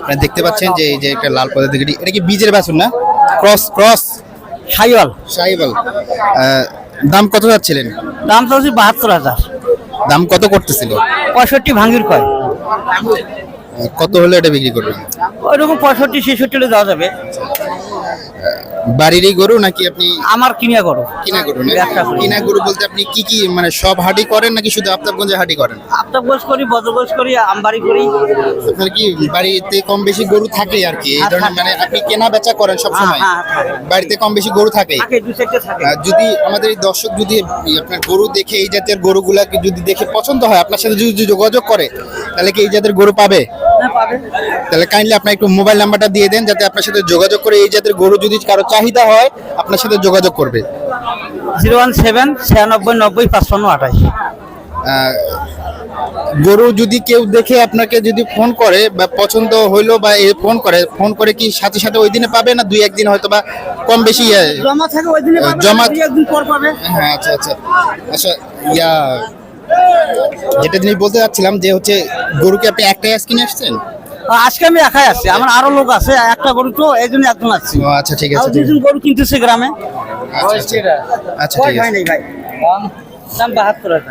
আপনারা দেখতে পাচ্ছেন যে এই যে একটা লাল প্রজাতির এটা কি বীজের বাছুর না? Cross cross Sahiwal. সাইবল। দাম কত যাচ্ছিলেন? দাম তো হচ্ছে 72,000। দাম কত করতেছিল? 65 ভাঙির কয়। কত হলে এটা বিক্রি করবেন? ওইরকম 65-66 দেওয়া যাবে। বাড়িরই গরু নাকি আপনি আমার কিনিয়া করো। কিনা গরু না? ব্যবসা করি। কিনা গরু বলতে আপনি কি কি মানে সব হাটই করেন নাকি শুধু আফতাবগঞ্জে হাটই করেন? আফতাবগঞ্জ করি, বদরগঞ্জ করি, আমবাড়ি করি। আপনার কি বাড়িতে কম বেশি গরু থাকে আর কি এই ধরনের মানে আপনি কেনা বেচা করেন সব সময়? বাড়িতে কম বেশি গরু থাকে? থাকে, 2-4টা থাকে। যদি আমাদের এই দর্শক যদি আপনার গরু দেখে এই জাতের গরুগুলাকে যদি দেখে পছন্দ হয় আপনার সাথে যদি যোগাযোগ করে তাহলে কি এই জাতের গরু পাবে? হ্যাঁ, পাবে। তাহলে কাইন্ডলি আপনার একটু মোবাইল নাম্বারটা দিয়ে দেন যাতে আপনার সাথে যোগাযোগ করে এই জাতের গরু যদি কারো চাহিদা হয় আপনার সাথে যোগাযোগ করবে। 017-9690-5528। গরু যদি কেউ দেখে আপনাকে যদি ফোন করে বা পছন্দ হইলো বা ফোন করে কি সাথে সাথে ওই দিনে পাবে না 2-1 দিন হয়তো বা কম বেশি জমা থাকে ওই দিনে পাবে, জমা 2-1 দিন পর পাবে। হ্যাঁ আচ্ছা আচ্ছা আচ্ছা যেটা তিনি বলতে চাচ্ছিলাম যে হচ্ছে গরুকে আপনি একটাই আজ কিনে আসছেন? আজকে আমি একাই আসছি, আমার আরো লোক আছে, একটা গরু তো এই জন্য একজন আসছি। ও আচ্ছা ঠিক আর আছে দুজন গরু কিনতেছে গ্রামে। আচ্ছা ঠিক আছে। নাই ভাই, দাম 72,000।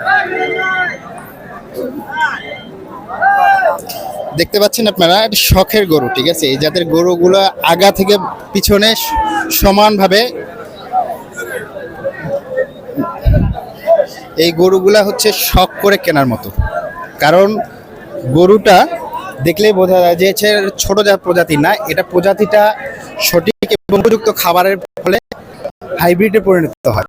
দেখতে পাচ্ছেন আপনারা এটা শখের গরু, ঠিক আছে? এই জাতের গরুগুলো আগা থেকে পিছনে সমানভাবে এই গরুগুলা হচ্ছে শখ করে কেনার মতো, কারণ গরুটা দেখলেই বোঝা যায় যে ছোট প্রজাতি না, এটা প্রজাতিটা সঠিক এবং উপযুক্ত খাবারের ফলে হাইব্রিডে পরিণত হয়।